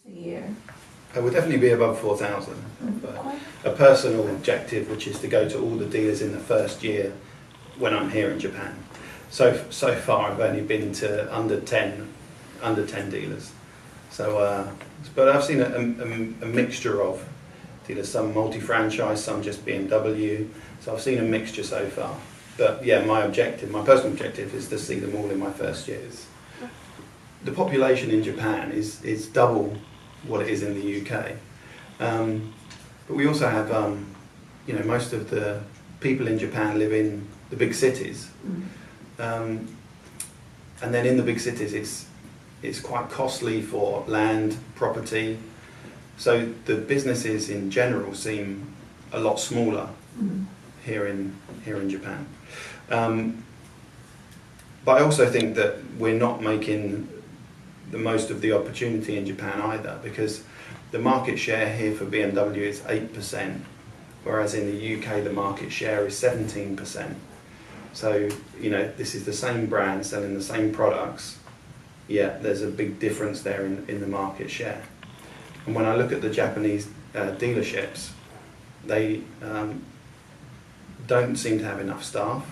a year? It would definitely be above 4,000. A personal objective, which is to go to all the dealers in the first year when I'm here in Japan. So far, I've only been to under 10 dealers. So, but I've seen a mixture of dealers, some multi-franchise, some just BMW. So I've seen a mixture so far. But yeah, my personal objective is to see them all in my first years. The population in Japan is double what it is in the UK. But we also have, most of the people in Japan live in the big cities. And then in the big cities, it's quite costly for land, property. So the businesses in general seem a lot smaller here in Japan. But I also think that we're not making the most of the opportunity in Japan either, because the market share here for BMW is 8%, whereas in the UK the market share is 17%. So, this is the same brand selling the same products, yet there's a big difference there in the market share. And when I look at the Japanese dealerships, they don't seem to have enough staff.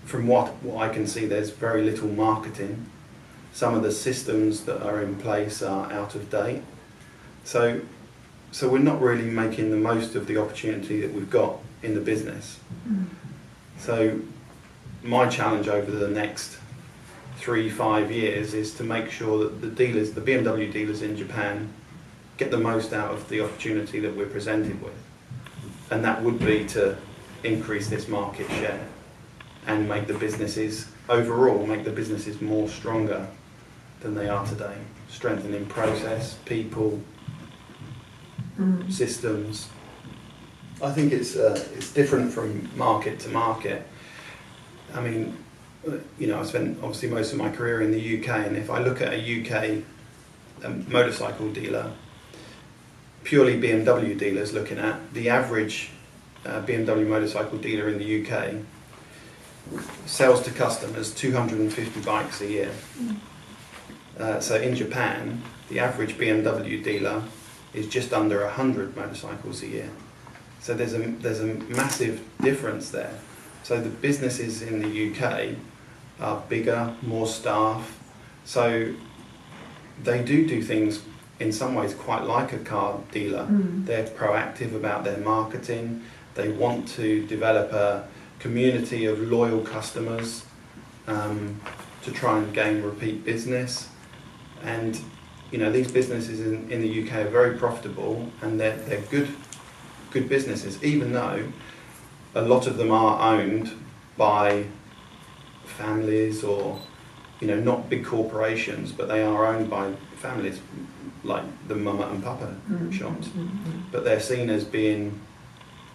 From what I can see, there's very little marketing. Some of the systems that are in place are out of date. So we're not really making the most of the opportunity that we've got in the business. So my challenge over the next 3-5 years is to make sure that the BMW dealers in Japan, get the most out of the opportunity that we're presented with. And that would be to increase this market share and make the businesses more stronger than they are today. Strengthening process, people, systems. I think it's different from market to market. I mean, I spent obviously most of my career in the UK, and if I look at a UK motorcycle dealer, purely BMW dealers looking at, the average BMW motorcycle dealer in the UK sells to customers 250 bikes a year. So in Japan, the average BMW dealer is just under 100 motorcycles a year. So there's a massive difference there. So the businesses in the UK are bigger, more staff. So they do things in some ways quite like a car dealer. They're proactive about their marketing. They want to develop a community of loyal customers to try and gain repeat business. And these businesses in the UK are very profitable, and they're good businesses, even though a lot of them are owned by families or not big corporations, but they are owned by families like the mama and papa shops. But they're seen as being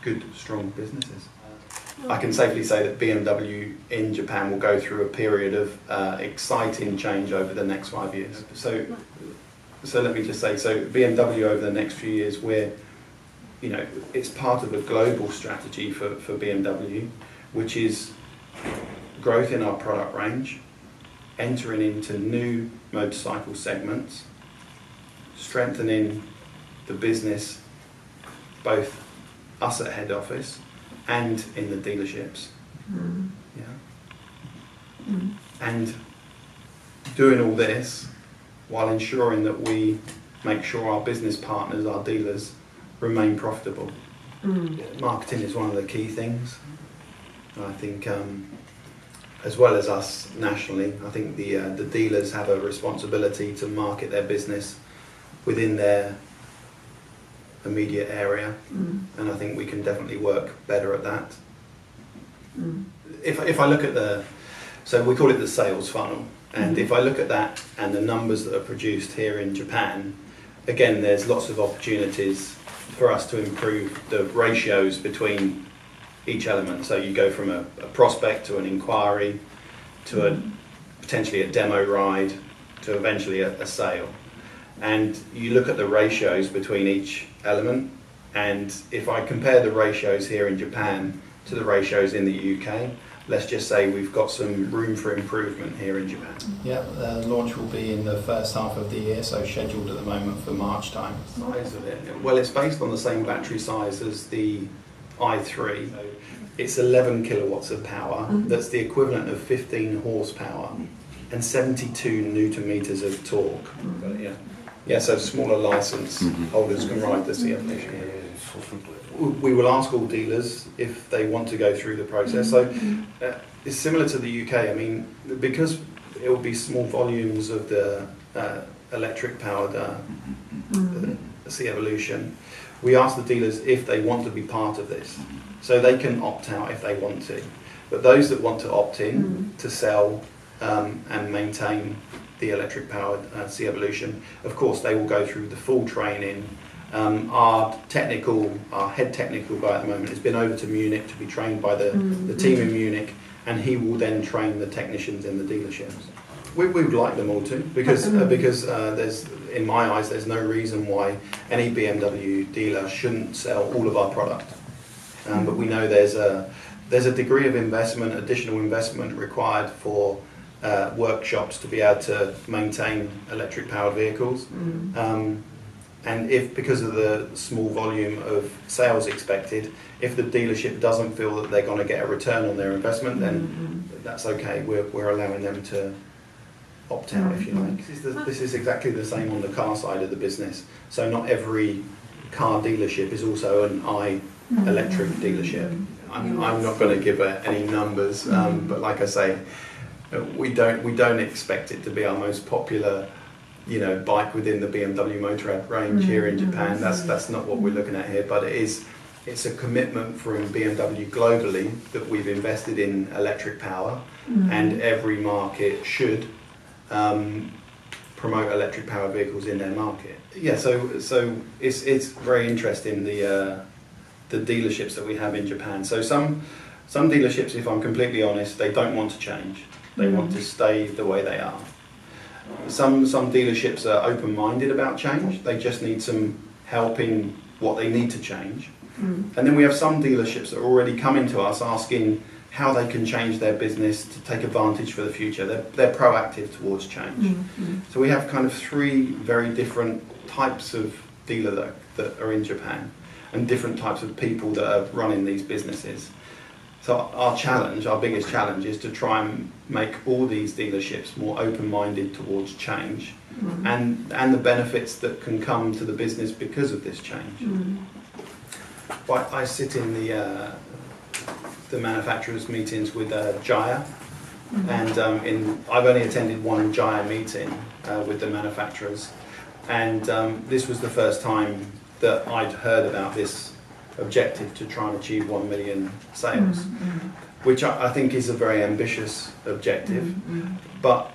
good, strong businesses. I can safely say that BMW in Japan will go through a period of exciting change over the next 5 years. So let me just say, BMW over the next few years, it's part of a global strategy for BMW, which is growth in our product range, entering into new motorcycle segments, strengthening the business, both us at head office and in the dealerships. And doing all this while ensuring that we make sure our business partners, our dealers, remain profitable. Marketing is one of the key things. I think, as well as us nationally, I think the dealers have a responsibility to market their business within their immediate area, and I think we can definitely work better at that. If I look at so we call it the sales funnel, and if I look at that and the numbers that are produced here in Japan, again, there's lots of opportunities for us to improve the ratios between each element. So you go from a prospect to an inquiry to potentially a demo ride to eventually a sale. And you look at the ratios between each element, and if I compare the ratios here in Japan to the ratios in the UK, let's just say we've got some room for improvement here in Japan. Yeah, the launch will be in the first half of the year, so scheduled at the moment for March time. Size of it? Well, it's based on the same battery size as the i3. It's 11 kilowatts of power. That's the equivalent of 15 horsepower and 72 newton meters of torque. But yeah, so smaller license holders can ride the CF. We will ask all dealers if they want to go through the process. So it's similar to the UK. I mean, because it will be small volumes of the electric-powered C-Evolution, we ask the dealers if they want to be part of this. So they can opt out if they want to. But those that want to opt in to sell and maintain the electric-powered C-Evolution, of course, they will go through the full training. Our head technical guy at the moment has been over to Munich to be trained by the team in Munich, and he will then train the technicians in the dealerships. We would like them all to, because there's, in my eyes, there's no reason why any BMW dealer shouldn't sell all of our product. But we know there's a degree of investment, additional investment required for workshops to be able to maintain electric-powered vehicles. And if, because of the small volume of sales expected, if the dealership doesn't feel that they're going to get a return on their investment, then that's okay. We're allowing them to opt out, if you like. This is exactly the same on the car side of the business. So not every car dealership is also an electric dealership. I'm not going to give any numbers, but like I say, we don't expect it to be our most popular bike within the BMW motor range here in Japan. That's not what we're looking at here, but it's a commitment from BMW globally that we've invested in electric power, and every market should promote electric powered vehicles in their market. Yeah, so it's very interesting the dealerships that we have in Japan. So some dealerships, if I'm completely honest, they don't want to change. They want to stay the way they are. Some dealerships are open-minded about change. They just need some help in what they need to change. And then we have some dealerships that are already coming to us asking how they can change their business to take advantage for the future. They're proactive towards change. So we have kind of three very different types of dealer that are in Japan, and different types of people that are running these businesses. So our biggest challenge is to try and make all these dealerships more open-minded towards change, and the benefits that can come to the business because of this change. But I sit in the manufacturers' meetings with Jaya, and I've only attended one Jaya meeting with the manufacturers, and this was the first time that I'd heard about this objective to try and achieve 1 million sales, which I think is a very ambitious objective, but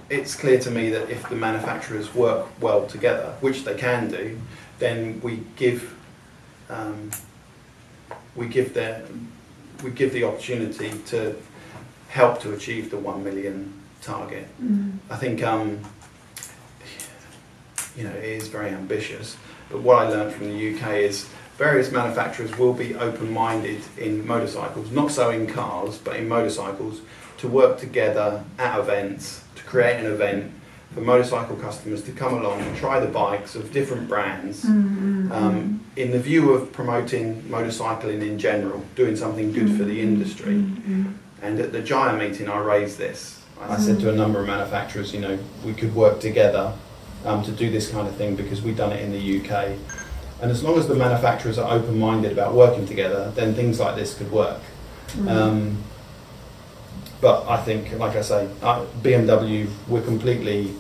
it's clear to me that if the manufacturers work well together, which they can do, then we give the opportunity to help to achieve the 1 million target. I think it is very ambitious, but what I learned from the UK is various manufacturers will be open-minded in motorcycles, not so in cars, but in motorcycles, to work together at events, to create an event for motorcycle customers to come along and try the bikes of different brands, in the view of promoting motorcycling in general, doing something good for the industry. And at the Jaya meeting I raised this. I said to a number of manufacturers, we could work together to do this kind of thing because we've done it in the UK. And as long as the manufacturers are open-minded about working together, then things like this could work. But I think, like I say, BMW, we're completely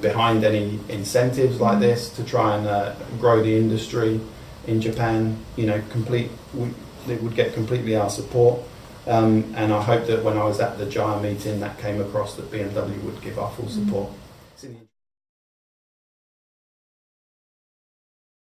behind any incentives like this to try and grow the industry in Japan. It would get completely our support. And I hope that when I was at the Jaya meeting, that came across that BMW would give our full support.